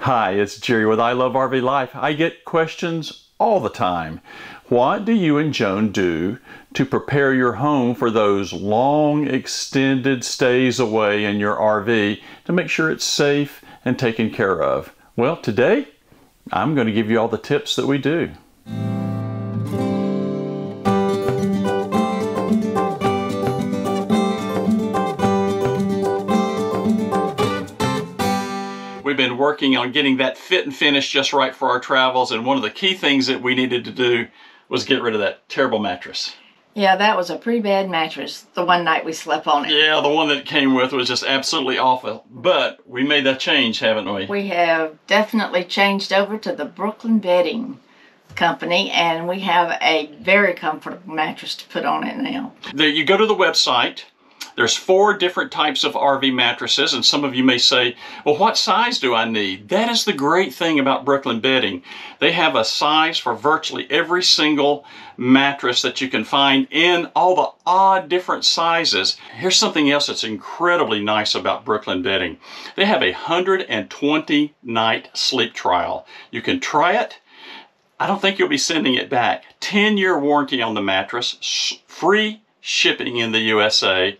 Hi, it's Jerry with I Love RV Life. I get questions all the time. What do you and Joan do to prepare your home for those long extended stays away in your RV to make sure it's safe and taken care of? Well, today I'm going to give you all the tips that we do. We've been working on getting that fit and finish just right for our travels, and one of the key things that we needed to do was get rid of that terrible mattress. Yeah, that was a pretty bad mattress the one night we slept on it. Yeah, the one that it came with was just absolutely awful, but we made that change, haven't we? We have definitely changed over to the Brooklyn Bedding Company, and we have a very comfortable mattress to put on it now. There, you go to the website. There's 4 different types of RV mattresses, and some of you may say, well, what size do I need? That is the great thing about Brooklyn Bedding. They have a size for virtually every single mattress that you can find in all the odd different sizes. Here's something else that's incredibly nice about Brooklyn Bedding. They have a 120-night sleep trial. You can try it. I don't think you'll be sending it back. 10-year warranty on the mattress, free shipping in the USA,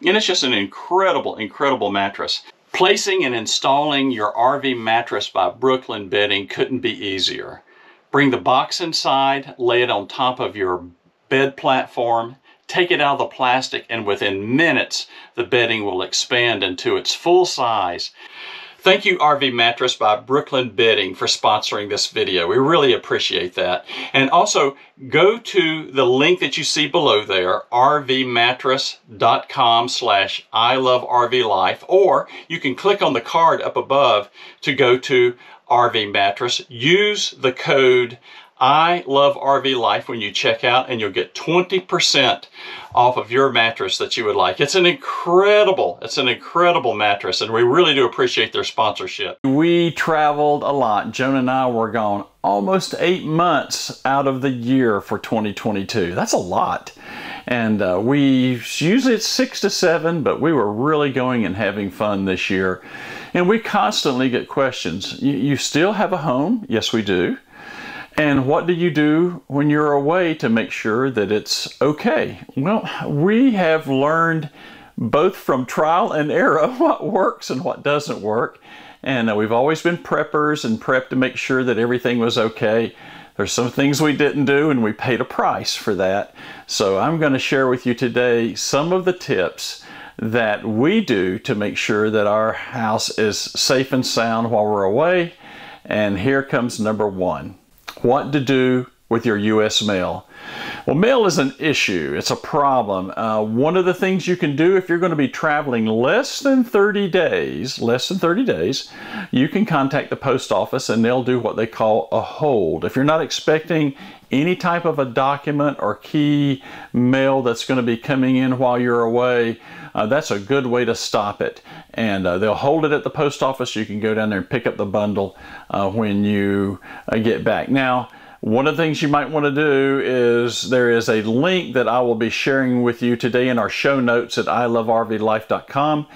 and it's just an incredible, incredible mattress. Placing and installing your RV mattress by Brooklyn Bedding couldn't be easier. Bring the box inside, lay it on top of your bed platform, take it out of the plastic, and within minutes, the bedding will expand into its full size. Thank you, RV Mattress by Brooklyn Bedding, for sponsoring this video. We really appreciate that. And also, go to the link that you see below there, rvmattress.com/ILoveRVLife, or you can click on the card up above to go to RV Mattress. Use the code I Love RV Life when you check out, and you'll get 20% off of your mattress that you would like. It's an incredible mattress, and we really do appreciate their sponsorship. We traveled a lot. Joan and I were gone almost 8 months out of the year for 2022. That's a lot. And usually it's 6 to 7, but we were really going and having fun this year. And we constantly get questions. You still have a home? Yes, we do. And what do you do when you're away to make sure that it's okay? Well, we have learned both from trial and error what works and what doesn't work. And we've always been preppers and prepped to make sure that everything was okay. There's some things we didn't do, and we paid a price for that. So I'm going to share with you today some of the tips that we do to make sure that our house is safe and sound while we're away. And here comes number 1. What to do with your U.S. mail. Well, mail is an issue. It's a problem. One of the things you can do if you're going to be traveling less than 30 days, you can contact the post office and they'll do what they call a hold. If you're not expecting any type of a document or key mail that's going to be coming in while you're away, that's a good way to stop it. And they'll hold it at the post office. You can go down there and pick up the bundle when you get back. Now, one of the things you might want to do is there is a link that I will be sharing with you today in our show notes at ilovervlife.com.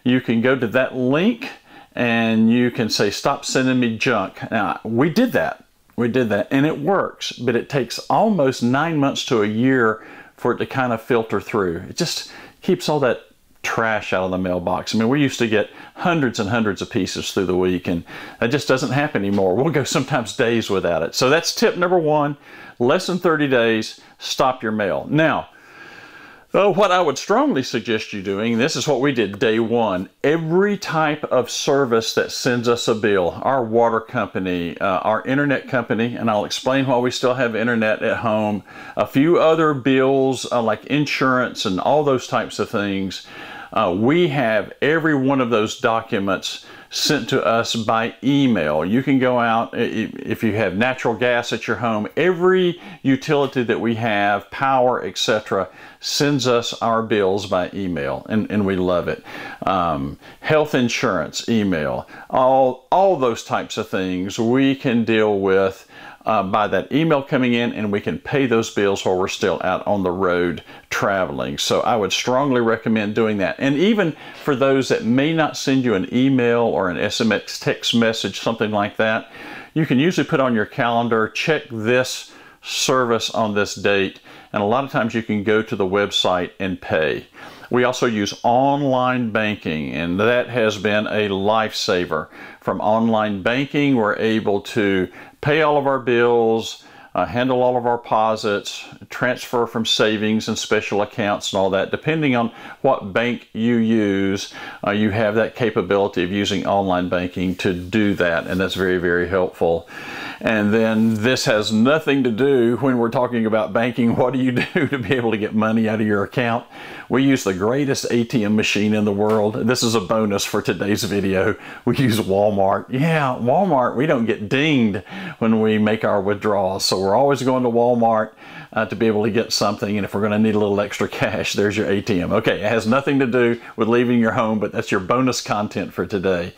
You can go to that link and you can say, stop sending me junk. Now, we did that, and it works, but it takes almost 9 months to a year for it to kind of filter through. It just keeps all that trash out of the mailbox. I mean, we used to get hundreds and hundreds of pieces through the week, and that just doesn't happen anymore. We'll go sometimes days without it. So that's tip number 1, less than 30 days, stop your mail. Now, what I would strongly suggest you doing, this is what we did day 1, every type of service that sends us a bill, our water company, our internet company, and I'll explain why we still have internet at home, a few other bills like insurance and all those types of things, we have every one of those documents sent to us by email. You can go out, if you have natural gas at your home, every utility that we have, power, etc., sends us our bills by email, and we love it. Health insurance, email, all those types of things we can deal with by that email coming in, and we can pay those bills while we're still out on the road traveling. So I would strongly recommend doing that. And even for those that may not send you an email or an SMS text message, something like that, you can usually put on your calendar, check this service on this date, and a lot of times you can go to the website and pay. We also use online banking, and that has been a lifesaver. From online banking, we're able to pay all of our bills, handle all of our deposits, transfer from savings and special accounts and all that. Depending on what bank you use, you have that capability of using online banking to do that, and that's very, very helpful. And then this has nothing to do when we're talking about banking. What do you do to be able to get money out of your account? We use the greatest ATM machine in the world. This is a bonus for today's video. We use Walmart. Yeah, Walmart, we don't get dinged when we make our withdrawals. So we're always going to Walmart to be able to get something. And if we're going to need a little extra cash, there's your ATM. Okay, it has nothing to do with leaving your home, but that's your bonus content for today.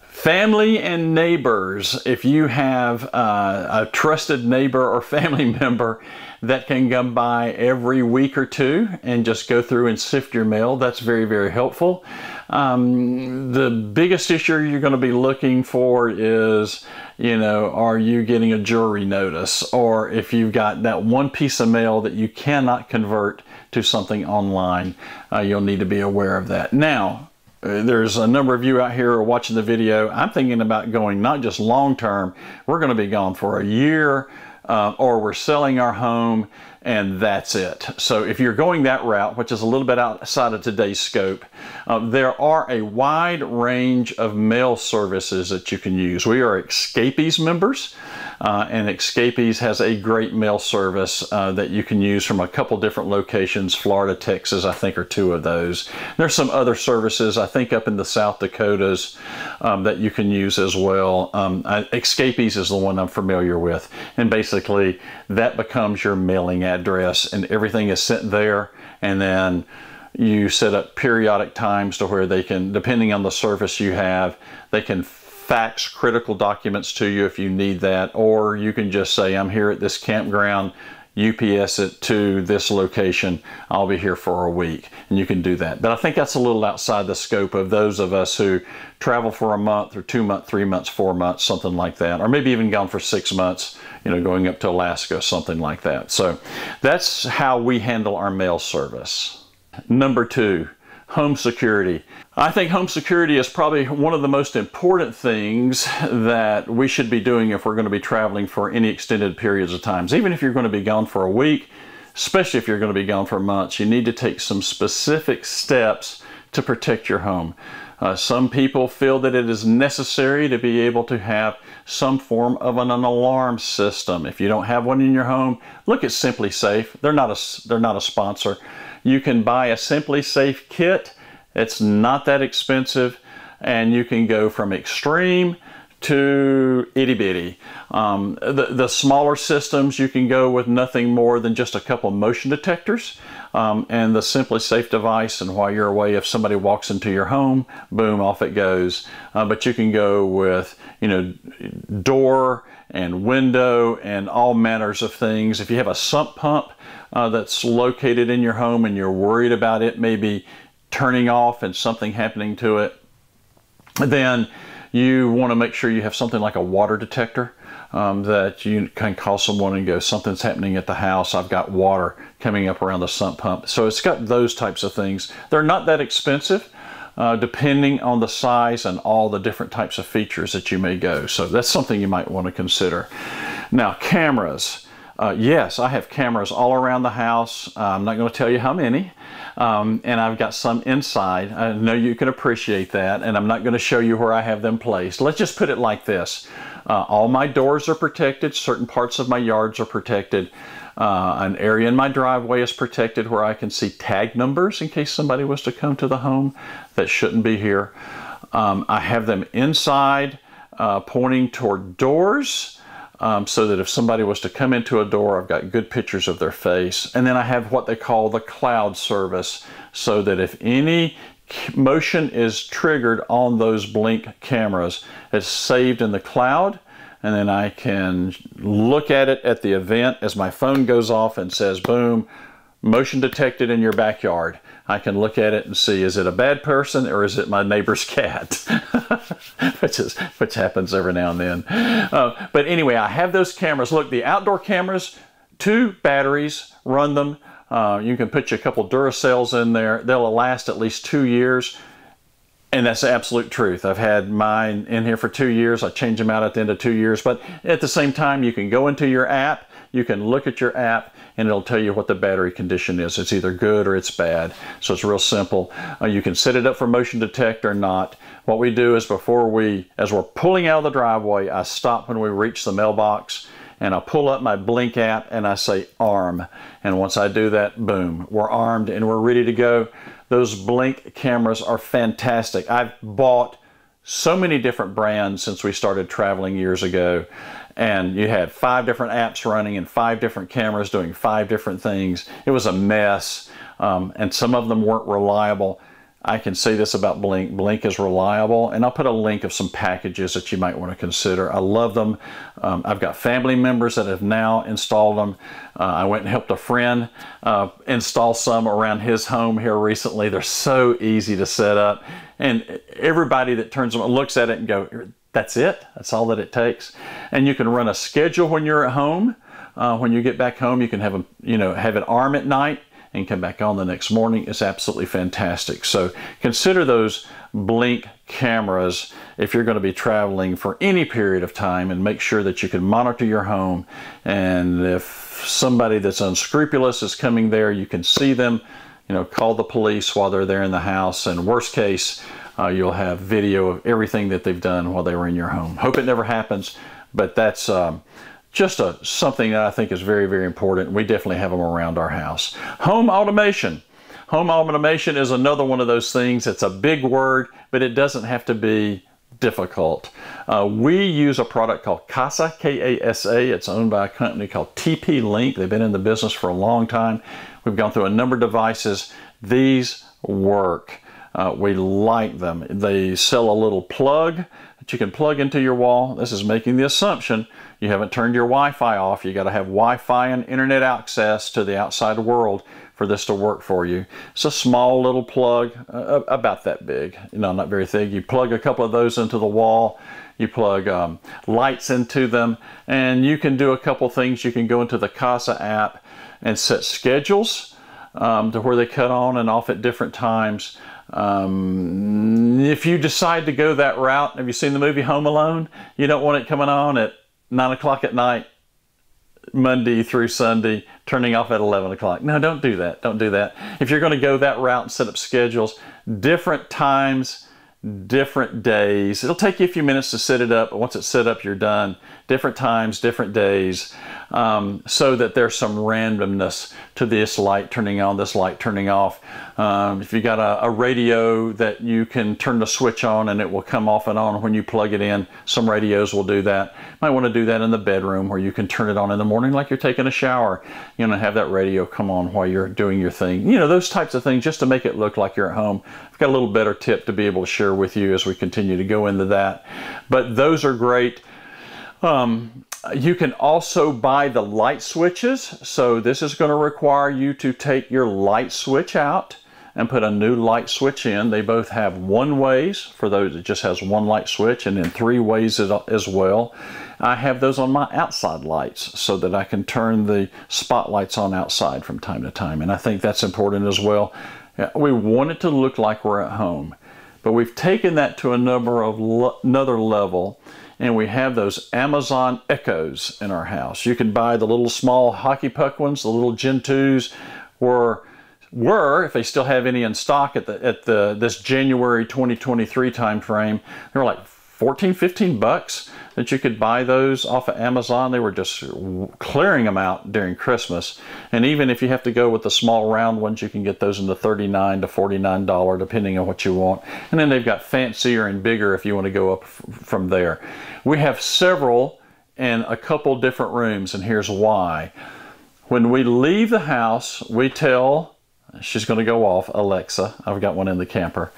Family and neighbors, if you have a trusted neighbor or family member that can come by every week or two and just go through and sift your mail, that's very, very helpful. The biggest issue you're going to be looking for is, are you getting a jury notice? Or if you've got that one piece of mail that you cannot convert to something online, you'll need to be aware of that. Now, there's a number of you out here who are watching the video. I'm thinking about going not just long term, we're going to be gone for a year, or we're selling our home and that's it. So if you're going that route, which is a little bit outside of today's scope, there are a wide range of mail services that you can use. We are Escapees members, and Escapees has a great mail service that you can use from a couple different locations. Florida, Texas, I think, are two of those. There's some other services, I think, up in the South Dakotas that you can use as well. Escapees is the one I'm familiar with, and basically that becomes your mailing address, and everything is sent there, and then you set up periodic times to where they can, depending on the service you have, they can fax critical documents to you if you need that, or you can just say, I'm here at this campground, UPS it to this location, I'll be here for a week, and you can do that. But I think that's a little outside the scope of those of us who travel for a month or 2 months, 3 months, 4 months, something like that, or maybe even gone for 6 months, going up to Alaska, something like that. So that's how we handle our mail service. Number 2, home security. I think home security is probably one of the most important things that we should be doing if we're going to be traveling for any extended periods of times. Even if you're going to be gone for a week, especially if you're going to be gone for months, you need to take some specific steps to protect your home. Some people feel that it is necessary to be able to have some form of an alarm system. If you don't have one in your home, look at Simply Safe. They're not a sponsor. You can buy a Simply Safe kit. It's not that expensive, and you can go from extreme to itty bitty. The smaller systems, you can go with nothing more than just a couple motion detectors and the Simply Safe device, and while you're away, if somebody walks into your home, boom, off it goes. But you can go with door and window and all manners of things. If you have a sump pump that's located in your home and you're worried about it maybe turning off and something happening to it, then you want to make sure you have something like a water detector that you can call someone and go, something's happening at the house, I've got water coming up around the sump pump. So it's got those types of things. They're not that expensive depending on the size and all the different types of features that you may go. So that's something you might want to consider. Now, cameras. Yes, I have cameras all around the house. I'm not going to tell you how many. And I've got some inside. I know you can appreciate that, and I'm not going to show you where I have them placed. Let's just put it like this. All my doors are protected. Certain parts of my yards are protected. An area in my driveway is protected where I can see tag numbers in case somebody was to come to the home that shouldn't be here. I have them inside pointing toward doors. So that if somebody was to come into a door, I've got good pictures of their face. And then I have what they call the cloud service, so that if any motion is triggered on those Blink cameras, it's saved in the cloud. and then I can look at it at the event as my phone goes off and says, boom, motion detected in your backyard. I can look at it and see, is it a bad person or is it my neighbor's cat? which happens every now and then. But anyway, I have those cameras. Look, the outdoor cameras, 2 batteries, run them. You can put you a couple Duracells in there. They'll last at least 2 years. And that's the absolute truth. I've had mine in here for 2 years. I change them out at the end of 2 years. But at the same time, you can go into your app, you can look at your app, and it'll tell you what the battery condition is. It's either good or it's bad. So it's real simple. You can set it up for motion detect or not. What we do is as we're pulling out of the driveway, I stop when we reach the mailbox, and I pull up my Blink app and I say arm. And once I do that, boom, we're armed and we're ready to go. Those Blink cameras are fantastic. I've bought so many different brands since we started traveling years ago. And you had 5 different apps running and 5 different cameras doing 5 different things. It was a mess. And some of them weren't reliable. I can say this about Blink. Blink is reliable, and I'll put a link of some packages that you might want to consider. I love them. I've got family members that have now installed them. I went and helped a friend install some around his home here recently. They're so easy to set up, and everybody that turns them looks at it and go, that's it? That's all that it takes? And you can run a schedule when you're at home. When you get back home, you can have them, have it arm at night and come back on the next morning. It's absolutely fantastic. So consider those Blink cameras if you're going to be traveling for any period of time, and make sure that you can monitor your home. And if somebody that's unscrupulous is coming there, you can see them, call the police while they're there in the house. And worst case, you'll have video of everything that they've done while they were in your home. Hope it never happens, but that's just something that I think is very, very important. We definitely have them around our house. Home automation. Home automation is another one of those things. It's a big word, but it doesn't have to be difficult. We use a product called Kasa, K-A-S-A. It's owned by a company called TP-Link. They've been in the business for a long time. We've gone through a number of devices. These work. We like them. They sell a little plug that you can plug into your wall. This is making the assumption you haven't turned your Wi-Fi off. You got to have Wi-Fi and internet access to the outside world for this to work for you. It's a small little plug, about that big, not very thick. You plug a couple of those into the wall. You plug lights into them, and you can do a couple things. You can go into the Casa app and set schedules to where they cut on and off at different times. If you decide to go that route, have you seen the movie Home Alone? You don't want it coming on at 9 o'clock at night, Monday through Sunday, turning off at 11 o'clock. No, don't do that. Don't do that. If you're going to go that route and set up schedules, different times, different days. It'll take you a few minutes to set it up, but once it's set up, you're done. Different times, different days, so that there's some randomness to this light turning on, this light turning off. If you got a radio that you can turn the switch on and it will come off and on when you plug it in, some radios will do that. You might want to do that in the bedroom, where you can turn it on in the morning like you're taking a shower. Have that radio come on while you're doing your thing. Those types of things, just to make it look like you're at home. I've got a little better tip to be able to share with you as we continue to go into that. But those are great. You can also buy the light switches. So this is going to require you to take your light switch out and put a new light switch in. They both have 1-ways for those that just has one light switch, and then 3-ways as well. I have those on my outside lights so that I can turn the spotlights on outside from time to time. And I think that's important as well. We want it to look like we're at home, but we've taken that to another level. And we have those Amazon Echoes in our house. You can buy the little small hockey puck ones, the little Gen 2s, were, if they still have any in stock at this January 2023 time frame, they were like 14, 15 bucks that you could buy those off of Amazon. They were just clearing them out during Christmas. And even if you have to go with the small round ones, you can get those in the $39 to $49, depending on what you want. And then they've got fancier and bigger if you want to go up from there. We have several in a couple different rooms, and here's why. When we leave the house, we tell, she's going to go off, Alexa, I've got one in the camper.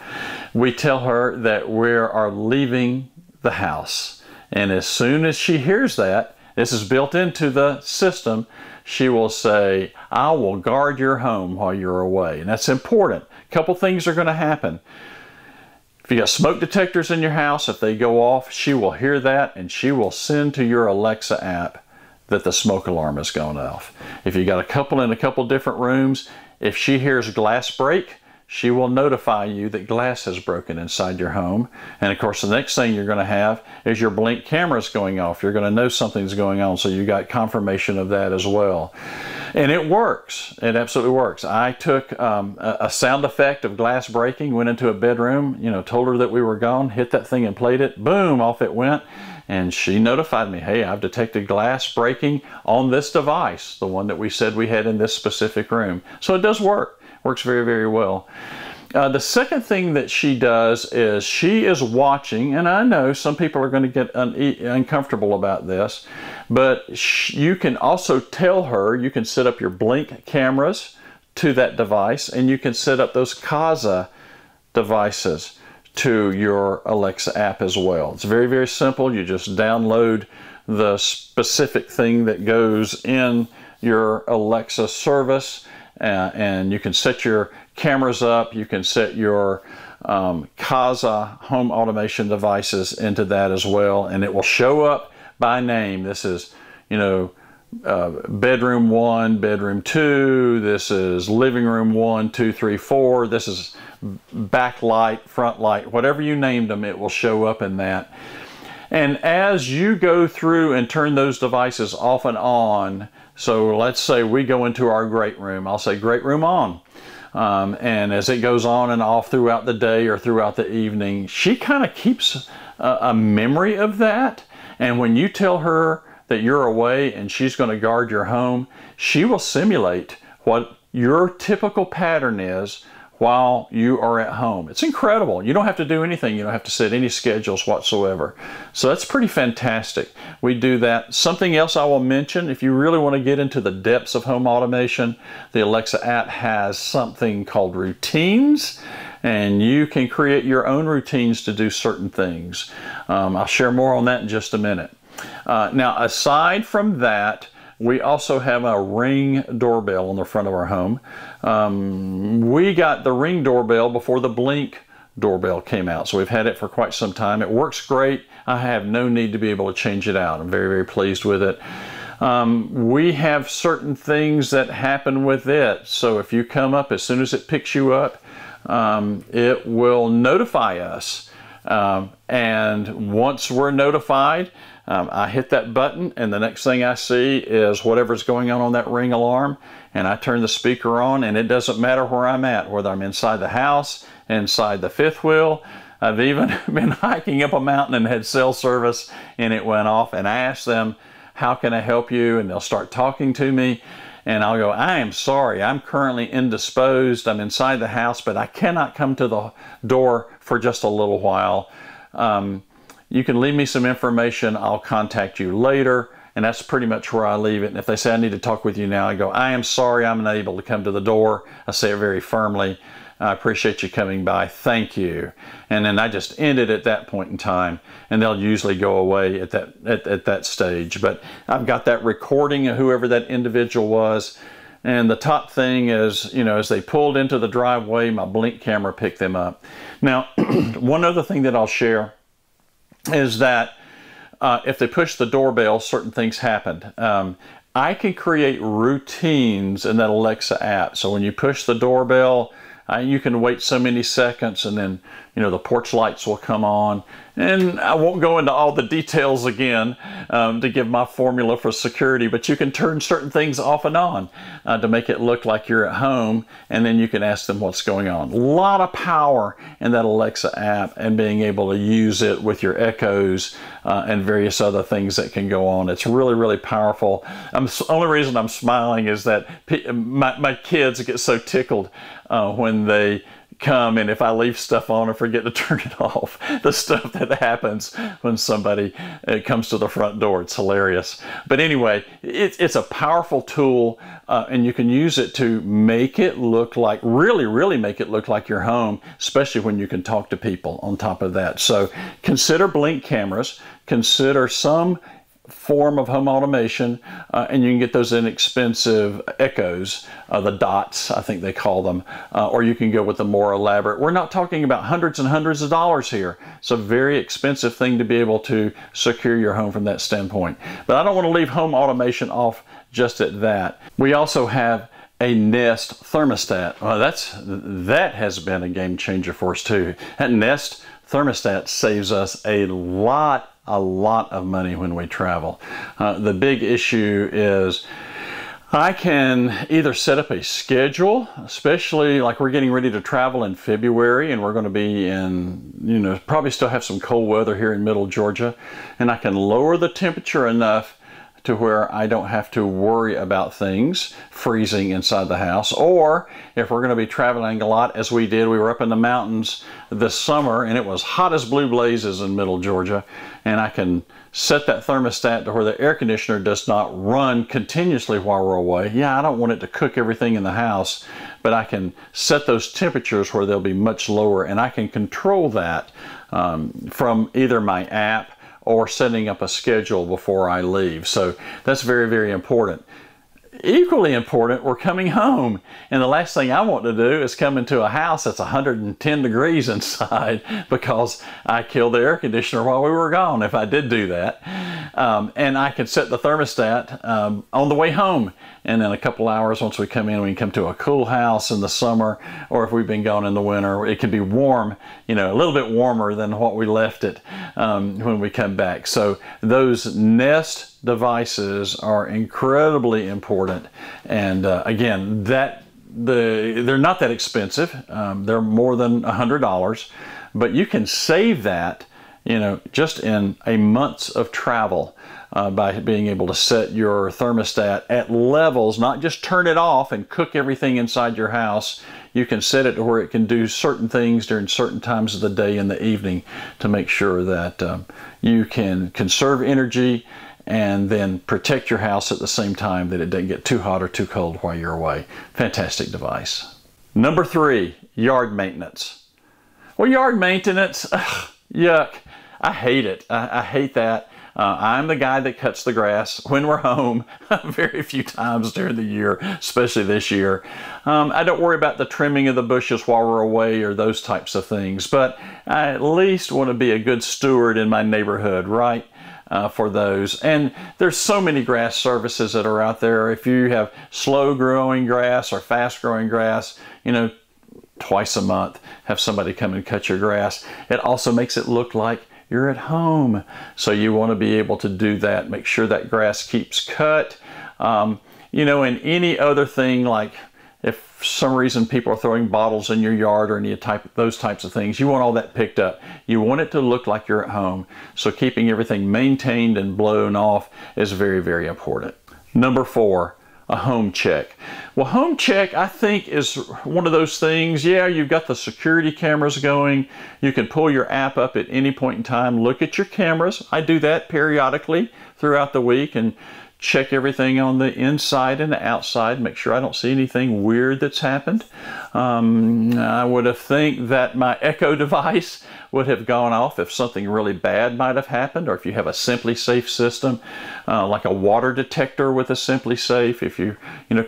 We tell her that we are leaving the house. And as soon as she hears that, this is built into the system, she will say, I will guard your home while you're away. And that's important. A couple things are going to happen. If you got smoke detectors in your house, if they go off, she will hear that and she will send to your Alexa app that the smoke alarm has gone off. If you got a couple in a couple different rooms, if she hears glass break, she will notify you that glass has broken inside your home. And of course, the next thing you're going to have is your Blink cameras going off. You're going to know something's going on, so you got confirmation of that as well. And it works. It absolutely works. I took a sound effect of glass breaking, went into a bedroom, told her that we were gone, hit that thing and played it, boom, off it went. And she notified me, hey, I've detected glass breaking on this device, the one that we said we had in this specific room. So it does work. Works very, very well. The second thing that she does is she is watching, and I know some people are going to get uncomfortable about this, but you can also tell her, you can set up your Blink cameras to that device, and you can set up those Casa devices to your Alexa app as well. It's very, very simple. You just download the specific thing that goes in your Alexa service, and you can set your cameras up. You can set your Casa home automation devices into that as well, and it will show up by name. This is, bedroom 1, bedroom 2. This is living room 1, 2, 3, 4. This is backlight, front light, whatever you named them, it will show up in that. And as you go through and turn those devices off and on, so let's say we go into our great room, I'll say great room on. And as it goes on and off throughout the day or throughout the evening, she kind of keeps a memory of that. And when you tell her that you're away and she's going to guard your home, she will simulate what your typical pattern is while you are at home. It's incredible. You don't have to do anything. You don't have to set any schedules whatsoever. So that's pretty fantastic. We do that. Something else I will mention, if you really want to get into the depths of home automation, the Alexa app has something called routines, and you can create your own routines to do certain things. I'll share more on that in just a minute. Now, aside from that, we also have a Ring doorbell on the front of our home. We got the Ring doorbell before the Blink doorbell came out, so we've had it for quite some time. It works great. I have no need to be able to change it out. I'm very, very pleased with it. We have certain things that happen with it. So if you come up, as soon as it picks you up, it will notify us. And once we're notified, I hit that button, and the next thing I see is whatever's going on that Ring alarm, and I turn the speaker on, and it doesn't matter where I'm at, whether I'm inside the house, inside the fifth wheel. I've even been hiking up a mountain and had cell service, and it went off, and I asked them, how can I help you? And they'll start talking to me, and I'll go, I am sorry, I'm currently indisposed, I'm inside the house, but I cannot come to the door for just a little while. You can leave me some information, I'll contact you later, and that's pretty much where I leave it. And if they say I need to talk with you now, I go, I am sorry, I'm unable to come to the door. I say it very firmly. I appreciate you coming by, thank you. And then I just end it at that point in time, and they'll usually go away at that stage. But I've got that recording of whoever that individual was. And the top thing is, as they pulled into the driveway, my Blink camera picked them up. Now, one other thing that I'll share is that if they push the doorbell, certain things happen. I can create routines in that Alexa app. So when you push the doorbell, you can wait so many seconds, and then the porch lights will come on. And I won't go into all the details again to give my formula for security, but you can turn certain things off and on to make it look like you're at home, and then you can ask them what's going on. A lot of power in that Alexa app, and being able to use it with your Echoes and various other things that can go on. It's really, really powerful. The only reason I'm smiling is that my kids get so tickled when they come, and if I leave stuff on or forget to turn it off, the stuff that happens when somebody comes to the front door. It's hilarious. But anyway, it's a powerful tool, and you can use it to make it look like, really make it look like your home, especially when you can talk to people on top of that. So consider Blink cameras, consider some form of home automation, and you can get those inexpensive Echoes, the dots, I think they call them, or you can go with the more elaborate. We're not talking about hundreds and hundreds of dollars here. It's a very expensive thing to be able to secure your home from that standpoint. But I don't want to leave home automation off just at that. We also have a Nest thermostat. Well, that has been a game changer for us too. That Nest thermostat saves us a lot of money when we travel. The big issue is I can either set up a schedule, especially like we're getting ready to travel in February and we're going to be in, probably still have some cold weather here in middle Georgia, and I can lower the temperature enough to where I don't have to worry about things freezing inside the house. Or if we're going to be traveling a lot, as we did, we were up in the mountains this summer and it was hot as blue blazes in middle Georgia, and I can set that thermostat to where the air conditioner does not run continuously while we're away. Yeah, I don't want it to cook everything in the house, but I can set those temperatures where they'll be much lower, and I can control that from either my app or setting up a schedule before I leave. So that's very, very important. Equally important, we're coming home, and the last thing I want to do is come into a house that's 110 degrees inside, because I killed the air conditioner while we were gone if I did do that. And I can set the thermostat on the way home, and in a couple hours once we come in, we can come to a cool house in the summer, or if we've been gone in the winter, it can be warm, a little bit warmer than what we left it when we come back. So those Nest devices are incredibly important, and again, they're not that expensive. They're more than $100, but you can save that just in a month of travel by being able to set your thermostat at levels, not just turn it off and cook everything inside your house. You can set it to where it can do certain things during certain times of the day in the evening to make sure that you can conserve energy and then protect your house at the same time, that it doesn't get too hot or too cold while you're away. Fantastic device. Number 3, yard maintenance. Well, yard maintenance, yuck. I hate it. I hate that. I'm the guy that cuts the grass when we're home very few times during the year, especially this year. I don't worry about the trimming of the bushes while we're away or those types of things, but I at least want to be a good steward in my neighborhood, right? For those. And there's so many grass services that are out there. If you have slow growing grass or fast growing grass, twice a month have somebody come and cut your grass. It also makes it look like you're at home. So you want to be able to do that, make sure that grass keeps cut. And any other thing, like if for some reason people are throwing bottles in your yard or those types of things, you want all that picked up. You want it to look like you're at home. So keeping everything maintained and blown off is very, very important. Number 4, a home check. Well, home check, I think, is one of those things. Yeah, you've got the security cameras going. You can pull your app up at any point in time, look at your cameras. I do that periodically throughout the week and check everything on the inside and the outside, make sure I don't see anything weird that's happened. I would have think that my Echo device would have gone off if something really bad might have happened, or if you have a Simply Safe system, like a water detector with a Simply Safe, if you're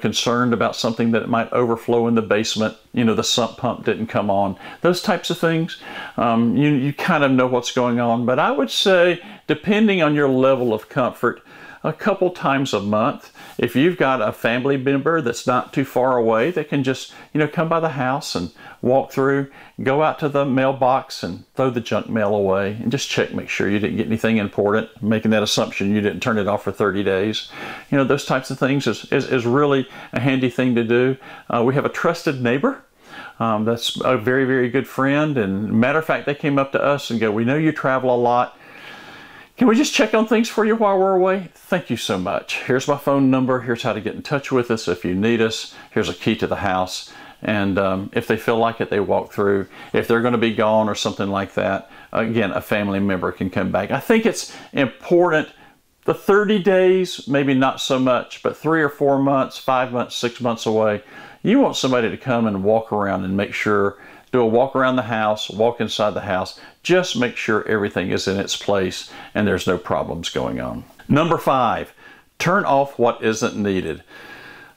concerned about something that might overflow in the basement, the sump pump didn't come on, those types of things, you kind of know what's going on. But I would say, depending on your level of comfort, a couple times a month. If you've got a family member that's not too far away, they can just, come by the house and walk through, go out to the mailbox and throw the junk mail away and just check, make sure you didn't get anything important, making that assumption you didn't turn it off for 30 days. Those types of things is really a handy thing to do. We have a trusted neighbor. That's a very, very good friend. And matter of fact, they came up to us and go, "We know you travel a lot. Can we just check on things for you while we're away? Thank you so much. Here's my phone number. Here's how to get in touch with us if you need us. Here's a key to the house." And if they feel like it, they walk through. If they're going to be gone or something like that, again, a family member can come back. I think it's important. The 30 days, maybe not so much, but 3 or 4 months, 5 months, 6 months away, you want somebody to come and walk around and make sure do a walk around the house, walk inside the house. Just make sure everything is in its place and there's no problems going on. Number 5, turn off what isn't needed.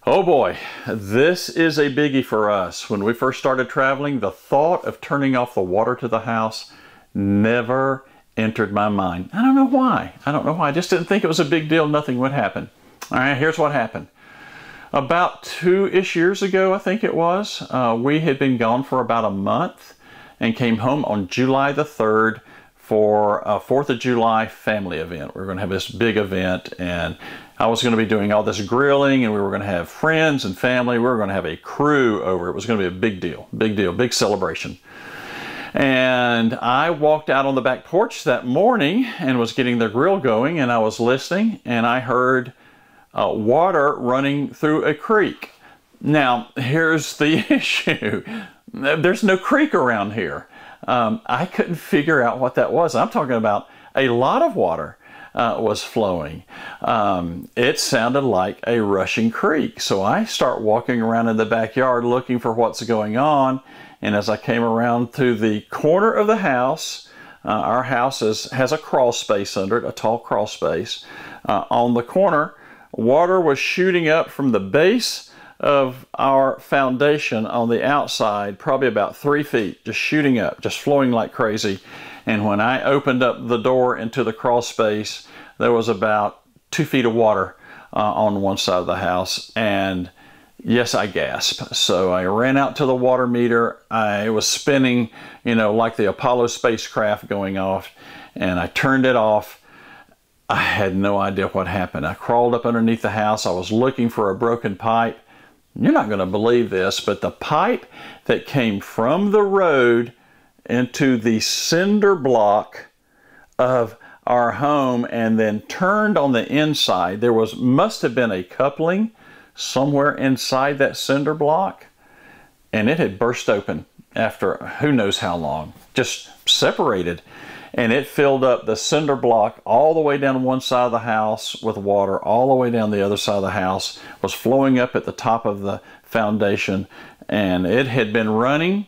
Oh boy, this is a biggie for us. When we first started traveling, the thought of turning off the water to the house never entered my mind. I don't know why. I just didn't think it was a big deal. Nothing would happen. All right, here's what happened. About 2-ish years ago, I think it was, we had been gone for about a month and came home on July the 3rd for a 4th of July family event. We were going to have this big event, and I was going to be doing all this grilling, and we were going to have friends and family. We were going to have a crew over. It was going to be a big deal, big celebration. And I walked out on the back porch that morning and was getting the grill going, and I was listening, and I heard water running through a creek. Now, here's the issue. There's no creek around here. I couldn't figure out what that was. I'm talking about a lot of water was flowing. It sounded like a rushing creek. So I start walking around in the backyard looking for what's going on. And as I came around to the corner of the house, our house has a crawl space under it, a tall crawl space. On the corner, water was shooting up from the base of our foundation on the outside, probably about 3 feet, just shooting up, just flowing like crazy. And when I opened up the door into the crawl space, there was about 2 feet of water on one side of the house. And yes, I gasped. So I ran out to the water meter. I was spinning, like the Apollo spacecraft going off, and I turned it off. I had no idea what happened. I crawled up underneath the house. I was looking for a broken pipe. You're not going to believe this, but the pipe that came from the road into the cinder block of our home and then turned on the inside, there must have been a coupling somewhere inside that cinder block, and it had burst open after who knows how long, just separated. And it filled up the cinder block all the way down one side of the house with water, all the way down the other side of the house, was flowing up at the top of the foundation, and it had been running,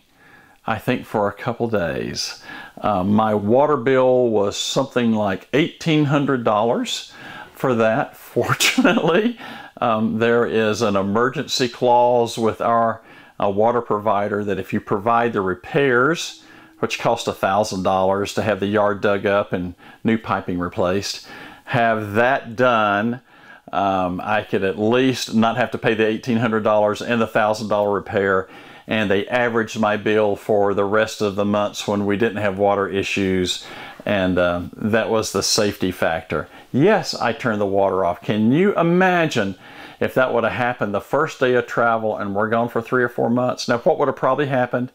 I think, for a couple days. My water bill was something like $1,800 for that. Fortunately, there is an emergency clause with our water provider that if you provide the repairs, which cost $1,000 to have the yard dug up and new piping replaced, have that done, I could at least not have to pay the $1,800 and the $1,000 repair. And they averaged my bill for the rest of the months when we didn't have water issues, and that was the safety factor. Yes, I turned the water off. Can you imagine if that would have happened the first day of travel and we're gone for 3 or 4 months? Now, what would have probably happened?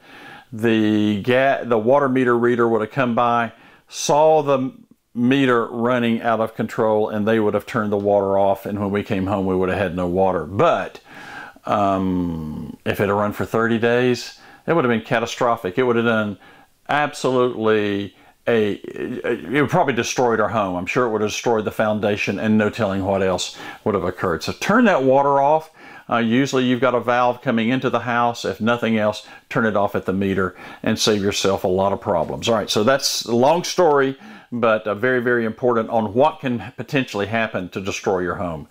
The water meter reader would have come by, saw the meter running out of control, and they would have turned the water off, and when we came home we would have had no water. But if it had run for 30 days, it would have been catastrophic. It would have done absolutely it would probably destroyed our home. I'm sure it would have destroyed the foundation, and no telling what else would have occurred. So turn that water off. Usually you've got a valve coming into the house. If nothing else, turn it off at the meter and save yourself a lot of problems. All right, so that's a long story, but very, very important on what can potentially happen to destroy your home.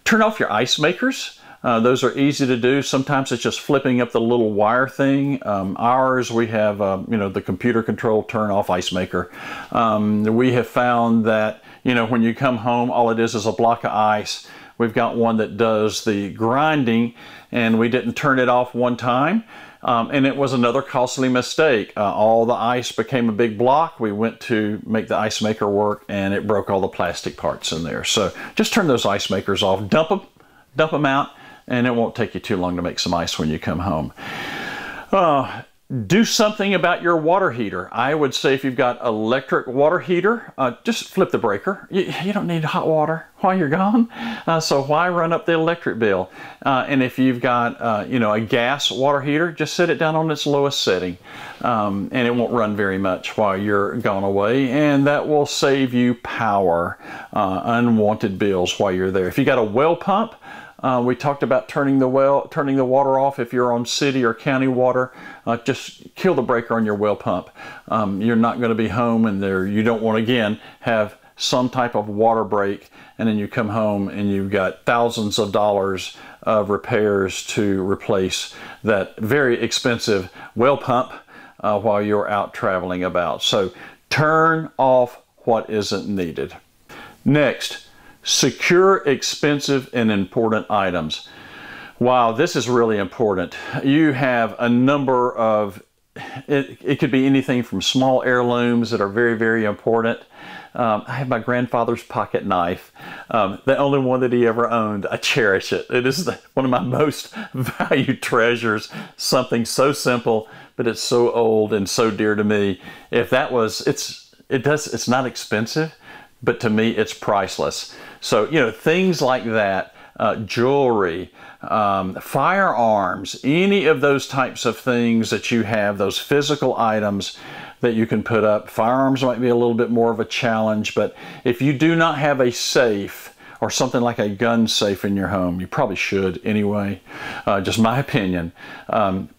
Turn off your ice makers. Those are easy to do. Sometimes it's just flipping up the little wire thing. Ours, we have the computer control turn off ice maker. We have found that when you come home, all it is a block of ice. We've got one that does the grinding, and we didn't turn it off one time, and it was another costly mistake. All the ice became a big block. We went to make the ice maker work, and it broke all the plastic parts in there. So just turn those ice makers off, dump them out, and it won't take you too long to make some ice when you come home. Do something about your water heater. I would say if you've got electric water heater, just flip the breaker. You don't need hot water while you're gone, so why run up the electric bill? And if you've got a gas water heater, just set it down on its lowest setting, and it won't run very much while you're gone away, and that will save you power, unwanted bills while you're there. If you got a well pump, We talked about turning the water off if you're on city or county water. Just kill the breaker on your well pump. You're not going to be home, and you don't want to, again, have some type of water break, and then you come home and you've got thousands of dollars of repairs to replace that very expensive well pump while you're out traveling about. So turn off what isn't needed. Next, secure expensive and important items. Wow, this is really important. You have a number of, it could be anything from small heirlooms that are very, very important. I have my grandfather's pocket knife, the only one that he ever owned. I cherish it. It is one of my most valued treasures. Something so simple, but it's so old and so dear to me. If that was, it's not expensive, but to me it's priceless. So, you know, things like that, jewelry, firearms, any of those types of things that you have, those physical items that you can put up. Firearms might be a little bit more of a challenge, but if you do not have a safe or something like a gun safe in your home, you probably should anyway, just my opinion,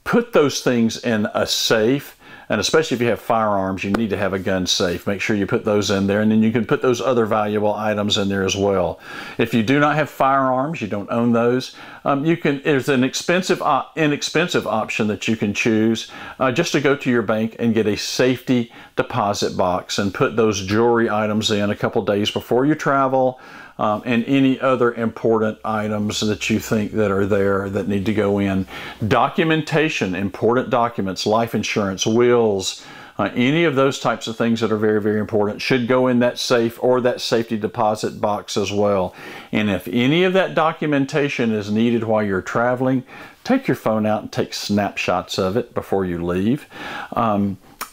put those things in a safe. And especially if you have firearms, you need to have a gun safe. Make sure you put those in there, and then you can put those other valuable items in there as well. If you do not have firearms, you don't own those, there's an inexpensive option that you can choose, just to go to your bank and get a safety deposit box and put those jewelry items in a couple days before you travel, and any other important items that you think that are there that need to go in. Documentation, important documents, life insurance, wills, any of those types of things that are very, very important should go in that safe or that safety deposit box as well. And if any of that documentation is needed while you're traveling, take your phone out and take snapshots of it before you leave.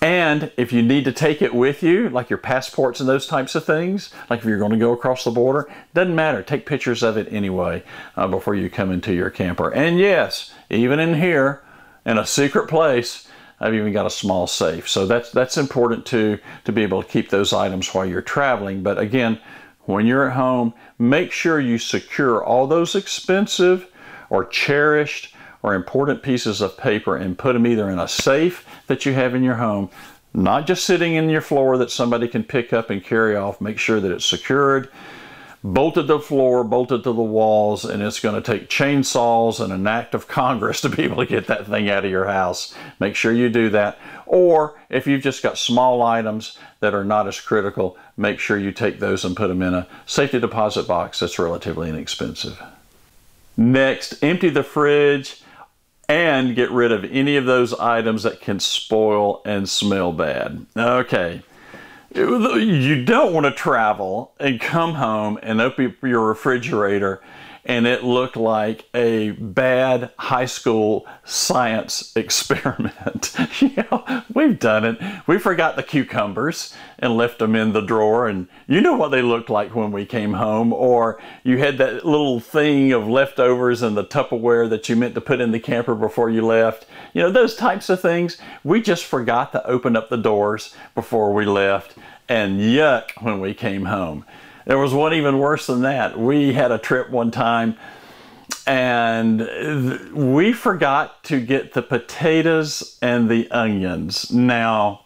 And if you need to take it with you, like your passports and those types of things, like if you're going to go across the border, doesn't matter. Take pictures of it anyway before you come into your camper. And yes, even in here, in a secret place, I've even got a small safe. So that's important too, to be able to keep those items while you're traveling. But again, when you're at home, make sure you secure all those expensive or cherished or important pieces of paper and put them either in a safe that you have in your home, not just sitting in your floor that somebody can pick up and carry off. Make sure that it's secured, bolted to the floor, bolted to the walls, and it's going to take chainsaws and an act of Congress to be able to get that thing out of your house. Make sure you do that. Or if you've just got small items that are not as critical, make sure you take those and put them in a safety deposit box that's relatively inexpensive. Next, empty the fridge and get rid of any of those items that can spoil and smell bad. Okay, you don't want to travel and come home and open up your refrigerator and it looked like a bad high school science experiment. You know, we've done it. We forgot the cucumbers and left them in the drawer, and you know what they looked like when we came home. Or you had that little thing of leftovers in the Tupperware that you meant to put in the camper before you left. You know, those types of things. We just forgot to open up the doors before we left, and yuck when we came home. There was one even worse than that. We had a trip one time and we forgot to get the potatoes and the onions. Now,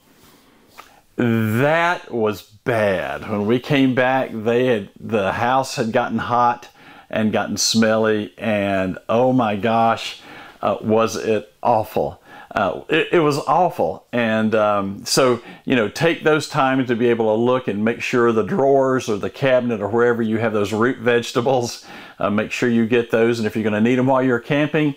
that was bad. When we came back, the house had gotten hot and gotten smelly, and oh my gosh, was it awful. It was awful. And so, you know, take those times to be able to look and make sure the drawers or the cabinet or wherever you have those root vegetables, make sure you get those. And if you're going to need them while you're camping,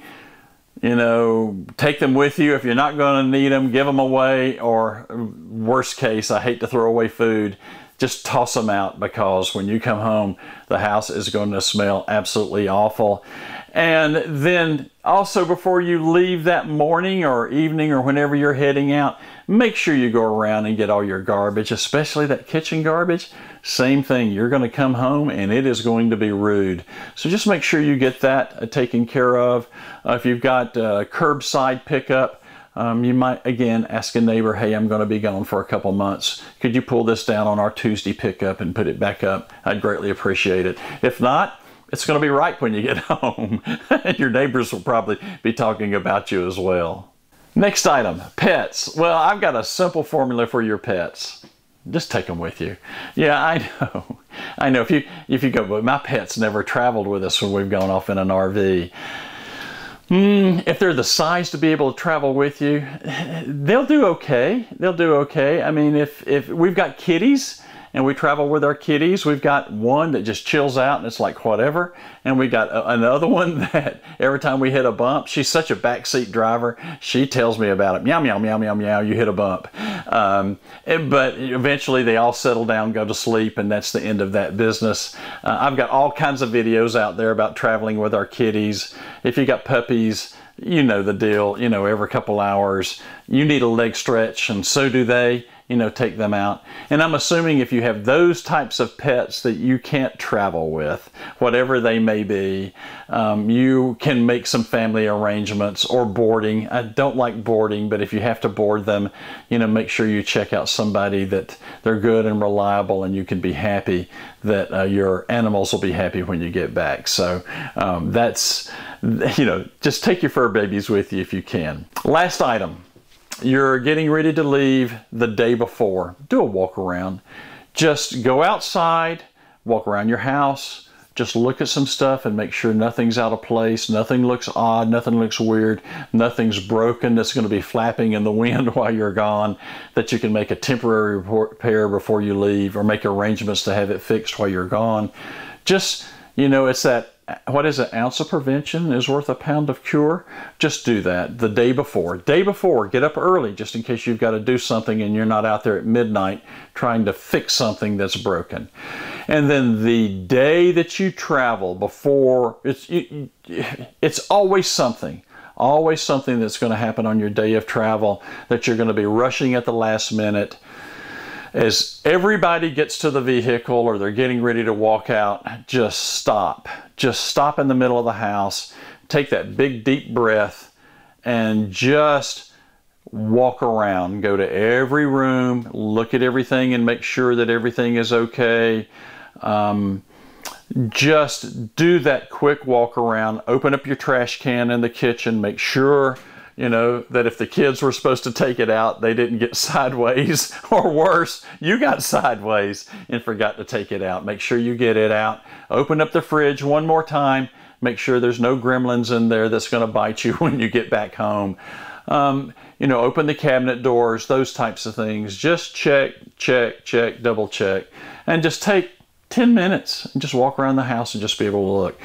you know, take them with you. If you're not going to need them, give them away. Or worst case, I hate to throw away food, just toss them out, because when you come home, the house is going to smell absolutely awful. And then also, before you leave that morning or evening or whenever you're heading out, make sure you go around and get all your garbage, especially that kitchen garbage. Same thing, you're going to come home and it is going to be rude. So just make sure you get that taken care of. If you've got curbside pickup, you might, again, ask a neighbor, hey, I'm going to be gone for a couple months. Could you pull this down on our Tuesday pickup and put it back up? I'd greatly appreciate it. If not, it's going to be ripe when you get home. And your neighbors will probably be talking about you as well. Next item, pets. Well, I've got a simple formula for your pets. Just take them with you. Yeah, I know. I know. If you go, but my pets never traveled with us when we've gone off in an RV. If they're the size to be able to travel with you, they'll do okay. They'll do okay. I mean, if we've got kitties and we travel with our kitties, we've got one that just chills out and it's like whatever. And we got another one that every time we hit a bump, she's such a backseat driver. She tells me about it. Meow, meow, meow, meow, meow, you hit a bump. But eventually they all settle down, go to sleep, and that's the end of that business. I've got all kinds of videos out there about traveling with our kitties. If you got puppies, you know the deal. You know, every couple hours, you need a leg stretch, and so do they. You know, take them out. And I'm assuming if you have those types of pets that you can't travel with, whatever they may be, you can make some family arrangements or boarding. I don't like boarding, but if you have to board them, you know, make sure you check out somebody that they're good and reliable, and you can be happy that your animals will be happy when you get back. So that's, you know, just take your fur babies with you if you can. Last item. You're getting ready to leave the day before. Do a walk around. Just go outside, walk around your house, just look at some stuff and make sure nothing's out of place, nothing looks odd, nothing looks weird, nothing's broken that's going to be flapping in the wind while you're gone, that you can make a temporary repair before you leave or make arrangements to have it fixed while you're gone. Just, you know, it's that, what is it, ounce of prevention is worth a pound of cure. Just do that the day before. Day before, get up early just in case you've got to do something and you're not out there at midnight trying to fix something that's broken. And then the day that you travel before, it's always something that's going to happen on your day of travel that you're going to be rushing at the last minute. As everybody gets to the vehicle or they're getting ready to walk out, just stop. Just stop in the middle of the house, take that big deep breath, and just walk around. Go to every room, look at everything and make sure that everything is okay. Just do that quick walk around. Open up your trash can in the kitchen, make sure, you know, that if the kids were supposed to take it out, they didn't get sideways, or worse, you got sideways and forgot to take it out. Make sure you get it out. Open up the fridge one more time. Make sure there's no gremlins in there that's going to bite you when you get back home. You know, open the cabinet doors, those types of things. Just check, check, check, double check, and just take 10 minutes and just walk around the house and just be able to look.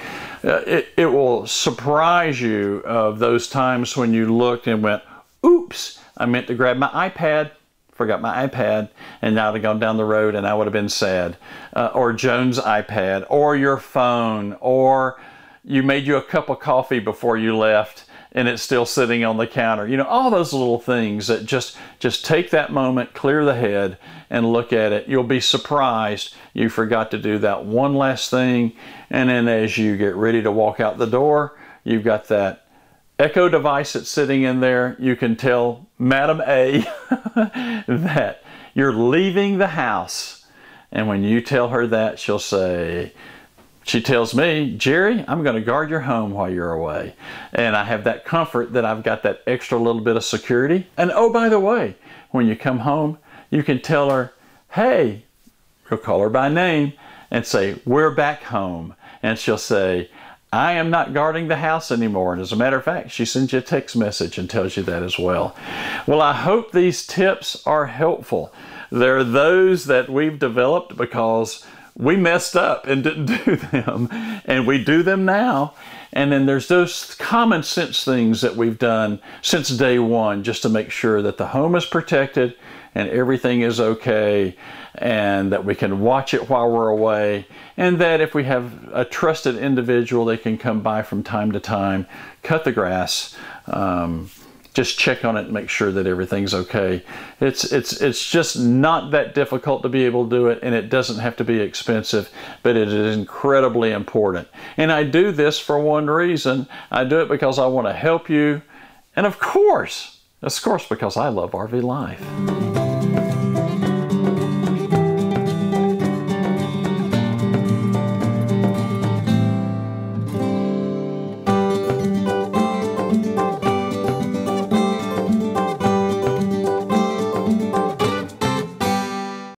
It will surprise you of those times when you looked and went, oops, I meant to grab my iPad, forgot my iPad, and now I'd have gone down the road and I would have been sad. Or Joan's iPad, or your phone, or you made you a cup of coffee before you left and it's still sitting on the counter. You know, all those little things that just take that moment, clear the head, and look at it. You'll be surprised you forgot to do that one last thing. And then as you get ready to walk out the door, you've got that Echo device that's sitting in there. You can tell Madam A that you're leaving the house. And when you tell her that, she'll say, she tells me, Jerry, I'm going to guard your home while you're away. And I have that comfort that I've got that extra little bit of security. And oh, by the way, when you come home, you can tell her, hey, you'll call her by name and say, we're back home. And she'll say, I am not guarding the house anymore. And as a matter of fact, she sends you a text message and tells you that as well. Well, I hope these tips are helpful. There are those that we've developed because we messed up and didn't do them, and we do them now. And then there's those common sense things that we've done since day one just to make sure that the home is protected and everything is okay, and that we can watch it while we're away, and that if we have a trusted individual, they can come by from time to time, cut the grass, just check on it and make sure that everything's okay. It's just not that difficult to be able to do it, and it doesn't have to be expensive, but it is incredibly important. And I do this for one reason. I do it because I want to help you, and of course, because I love RV life.